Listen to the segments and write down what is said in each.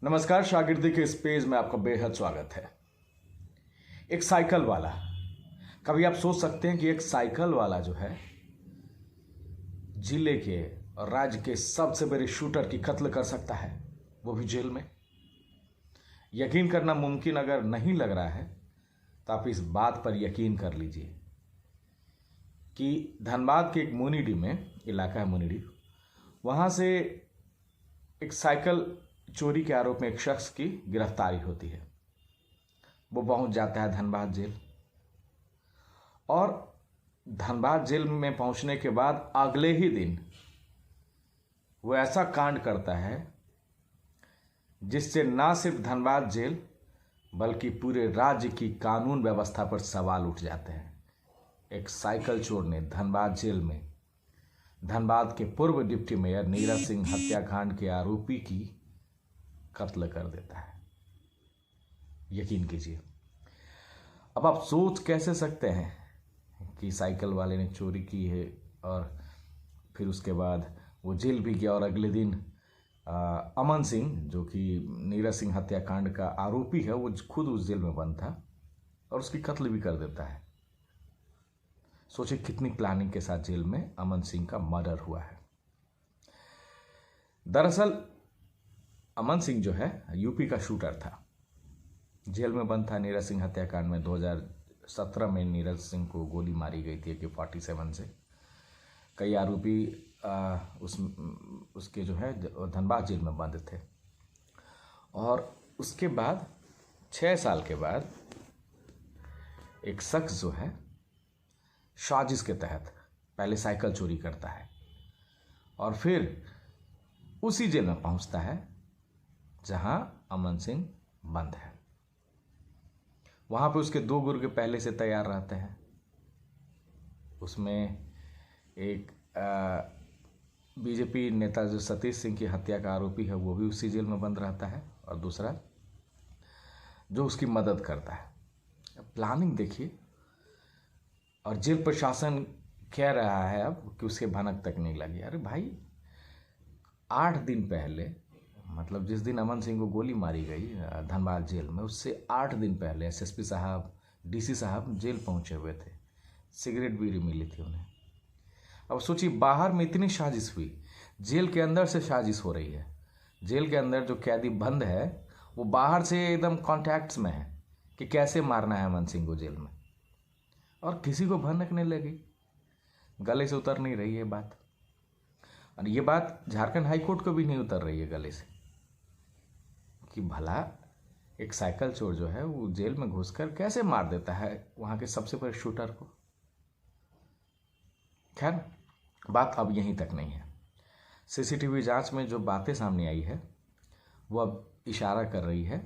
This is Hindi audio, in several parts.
नमस्कार, शागिर्दी के इस पेज में आपका बेहद स्वागत है। एक साइकिल वाला, कभी आप सोच सकते हैं कि एक साइकिल वाला जो है जिले के और राज्य के सबसे बड़े शूटर की कत्ल कर सकता है, वो भी जेल में। यकीन करना मुमकिन अगर नहीं लग रहा है तो आप इस बात पर यकीन कर लीजिए कि धनबाद के एक मुनीडी में इलाका है, मुनीडी, वहाँ से एक साइकिल चोरी के आरोप में एक शख्स की गिरफ्तारी होती है। वो पहुंच जाता है धनबाद जेल, और धनबाद जेल में पहुंचने के बाद अगले ही दिन वो ऐसा कांड करता है जिससे ना सिर्फ धनबाद जेल बल्कि पूरे राज्य की कानून व्यवस्था पर सवाल उठ जाते हैं। एक साइकिल चोर ने धनबाद जेल में धनबाद के पूर्व डिप्टी मेयर नीरज सिंह हत्याकांड के आरोपी की कत्ल कर देता है। यकीन कीजिए। अब आप सोच कैसे सकते हैं कि साइकिल वाले ने चोरी की है और फिर उसके बाद वो जेल भी गया, और अगले दिन अमन सिंह, जो कि नीरज सिंह हत्याकांड का आरोपी है, वो खुद उस जेल में बंद था और उसकी कत्ल भी कर देता है। सोचिए कितनी प्लानिंग के साथ जेल में अमन सिंह का मर्डर हुआ है। दरअसल अमन सिंह जो है यूपी का शूटर था, जेल में बंद था। नीरज सिंह हत्याकांड में 2017 में नीरज सिंह को गोली मारी गई थी AK-47 से। कई आरोपी उसके जो है धनबाद जेल में बंद थे, और उसके बाद 6 साल के बाद एक शख्स जो है साजिश के तहत पहले साइकिल चोरी करता है और फिर उसी जेल में पहुंचता है जहां अमन सिंह बंद है। वहां पे उसके 2 गुर्गे पहले से तैयार रहते हैं। उसमें एक बीजेपी नेता जो सतीश सिंह की हत्या का आरोपी है, वो भी उसी जेल में बंद रहता है, और दूसरा जो उसकी मदद करता है। प्लानिंग देखिए। और जेल प्रशासन कह रहा है अब कि उसके भनक तक नहीं लगी। अरे भाई, 8 दिन पहले, मतलब जिस दिन अमन सिंह को गोली मारी गई धनबाद जेल में, उससे 8 दिन पहले SSP साहब, DC साहब जेल पहुंचे हुए थे। सिगरेट बीड़ी मिली थी उन्हें। अब सोचिए, बाहर में इतनी साजिश हुई, जेल के अंदर से साजिश हो रही है। जेल के अंदर जो कैदी बंद है वो बाहर से एकदम कॉन्टैक्ट्स में है कि कैसे मारना है अमन सिंह को जेल में, और किसी को भनक नहीं लगी, गले से उतर नहीं रही है बात। और ये बात झारखंड हाईकोर्ट को भी नहीं उतर रही है गले से कि भला एक साइकिल चोर जो है वो जेल में घुसकर कैसे मार देता है वहां के सबसे बड़े शूटर को। खैर, बात अब यहीं तक नहीं है। CCTV जांच में जो बातें सामने आई है वो अब इशारा कर रही है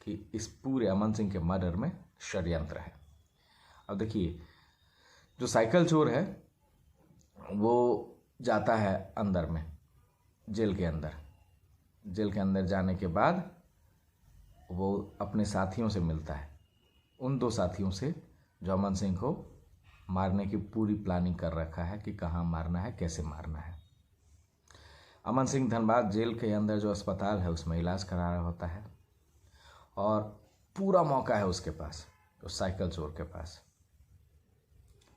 कि इस पूरे अमन सिंह के मर्डर में षड्यंत्र है। अब देखिए, जो साइकिल चोर है वो जाता है अंदर में, जेल के अंदर। जेल के अंदर जाने के बाद वो अपने साथियों से मिलता है, उन 2 साथियों से जो अमन सिंह को मारने की पूरी प्लानिंग कर रखा है कि कहाँ मारना है, कैसे मारना है। अमन सिंह धनबाद जेल के अंदर जो अस्पताल है उसमें इलाज करा रहा होता है, और पूरा मौका है उसके पास, उस साइकिल चोर के पास।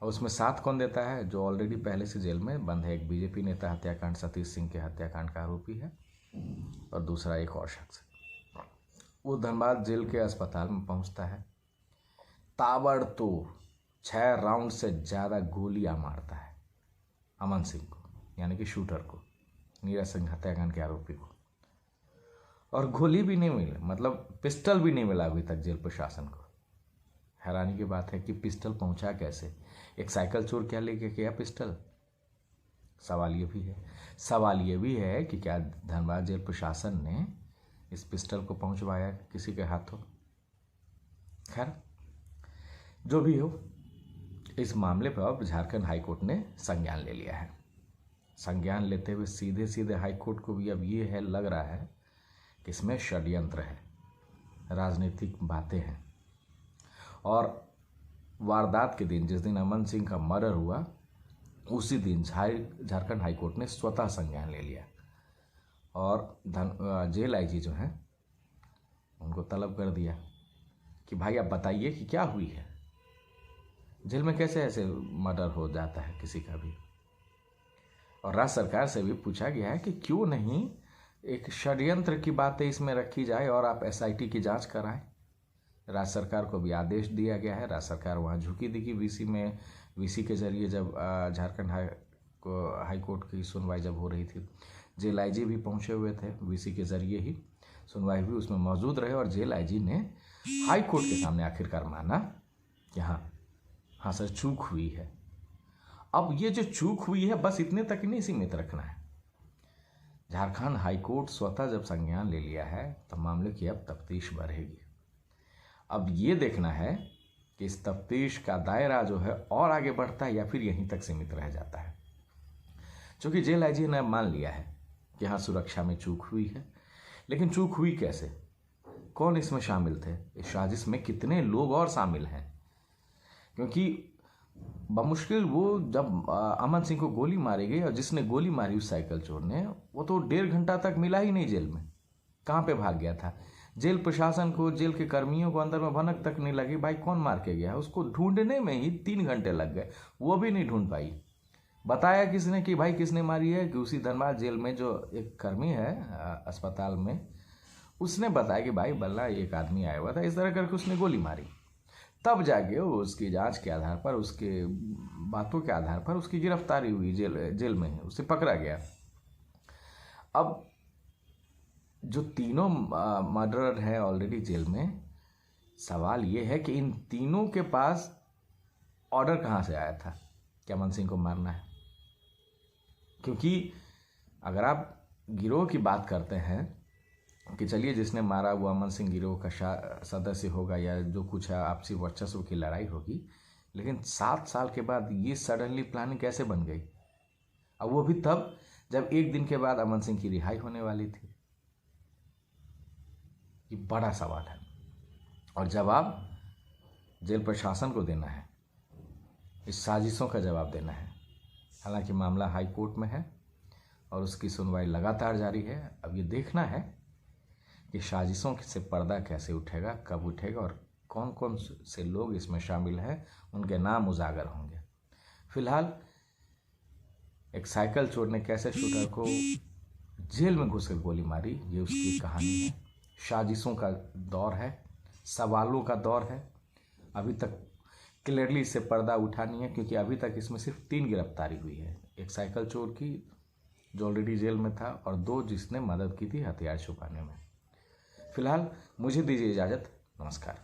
और उसमें साथ कौन देता है? जो ऑलरेडी पहले से जेल में बंद है। एक BJP नेता हत्याकांड, सतीश सिंह के हत्याकांड का आरोपी है, और दूसरा एक और शख्स। वो धनबाद जेल के अस्पताल में पहुंचता है, ताबड़तोड़ 6 राउंड से ज़्यादा गोलियां मारता है अमन सिंह को, यानी कि शूटर को, नीरज सिंह हत्याकांड के आरोपी को। और गोली भी नहीं मिली, मतलब पिस्टल भी नहीं मिला अभी तक जेल प्रशासन को। हैरानी की बात है कि पिस्टल पहुंचा कैसे? एक साइकिल चोर क्या लेके गया पिस्टल? सवाल ये भी है कि क्या धनबाद जेल प्रशासन ने इस पिस्टल को पहुंचवाया किसी के हाथों? खैर, जो भी हो, इस मामले पर अब झारखंड हाईकोर्ट ने संज्ञान ले लिया है। संज्ञान लेते हुए सीधे सीधे हाईकोर्ट को भी अब ये है, लग रहा है कि इसमें षड्यंत्र है, राजनीतिक बातें हैं। और वारदात के दिन, जिस दिन अमन सिंह का मर्डर हुआ, उसी दिन झारखंड हाईकोर्ट ने स्वतः संज्ञान ले लिया और जेल IG जो हैं उनको तलब कर दिया कि भाई आप बताइए कि क्या हुई है, जेल में कैसे ऐसे मर्डर हो जाता है किसी का भी। और राज्य सरकार से भी पूछा गया है कि क्यों नहीं एक षड्यंत्र की बातें इसमें रखी जाए और आप एसआईटी की जांच कराएं। राज्य सरकार को भी आदेश दिया गया है। राज्य सरकार वहाँ झुकी दिखी वीसी के जरिए जब झारखंड हाई कोर्ट की सुनवाई जब हो रही थी, जेल आईजी भी पहुंचे हुए थे, वीसी के जरिए ही सुनवाई हुई, उसमें मौजूद रहे और जेल आईजी ने हाई कोर्ट के सामने आखिरकार माना कि हाँ सर चूक हुई है। अब ये जो चूक हुई है बस इतने तक नहीं सीमित रखना है। झारखंड हाई कोर्ट स्वतः जब संज्ञान ले लिया है तो मामले की अब तफ्तीश बढ़ेगी। अब ये देखना है कि इस तफ्तीश का दायरा जो है और आगे बढ़ता है या फिर यहीं तक सीमित रह जाता है। क्योंकि जेल आईजी ने मान लिया है कि हाँ सुरक्षा में चूक हुई है, लेकिन चूक हुई कैसे, कौन इसमें शामिल थे, इस साजिश में कितने लोग और शामिल हैं। क्योंकि बमुश्किल वो जब अमन सिंह को गोली मारी गई और जिसने गोली मारी उस साइकिल चोर ने, वो तो 1.5 घंटा तक मिला ही नहीं जेल में, कहाँ पे भाग गया था। जेल प्रशासन को, जेल के कर्मियों को अंदर में भनक तक नहीं लगी भाई कौन मार के गया है। उसको ढूंढने में ही 3 घंटे लग गए, वो भी नहीं ढूंढ पाई। बताया किसने कि भाई किसने मारी है, कि उसी धनबाद जेल में जो एक कर्मी है अस्पताल में, उसने बताया कि भाई बल्ला एक आदमी आया हुआ था, इस तरह करके उसने गोली मारी। तब जाके उसकी जांच के आधार पर, उसके बातों के आधार पर उसकी गिरफ्तारी हुई, जेल में ही उसे पकड़ा गया। अब जो तीनों मर्डरर हैं ऑलरेडी जेल में, सवाल ये है कि इन तीनों के पास ऑर्डर कहाँ से आया था कि अमन सिंह को मारना है। क्योंकि अगर आप गिरोह की बात करते हैं कि चलिए जिसने मारा वो अमन सिंह गिरोह का सदस्य होगा या जो कुछ है आपसी वर्चस्व की लड़ाई होगी, लेकिन 7 साल के बाद ये सडनली प्लानिंग कैसे बन गई। अब वो भी तब जब 1 दिन के बाद अमन सिंह की रिहाई होने वाली थी। ये बड़ा सवाल है और जवाब जेल प्रशासन को देना है, इस साजिशों का जवाब देना है। हालांकि मामला हाई कोर्ट में है और उसकी सुनवाई लगातार जारी है। अब ये देखना है कि साजिशों से पर्दा कैसे उठेगा, कब उठेगा और कौन कौन से लोग इसमें शामिल हैं, उनके नाम उजागर होंगे। फिलहाल एक साइकिल चोर ने कैसे शूटर को जेल में घुसकर गोली मारी, ये उसकी कहानी है। साजिशों का दौर है, सवालों का दौर है। अभी तक क्लियरली इससे पर्दा उठा नहीं है, क्योंकि अभी तक इसमें सिर्फ 3 गिरफ्तारी हुई है। एक साइकिल चोर की जो ऑलरेडी जेल में था और 2 जिसने मदद की थी हथियार छुपाने में। फिलहाल मुझे दीजिए इजाज़त, नमस्कार।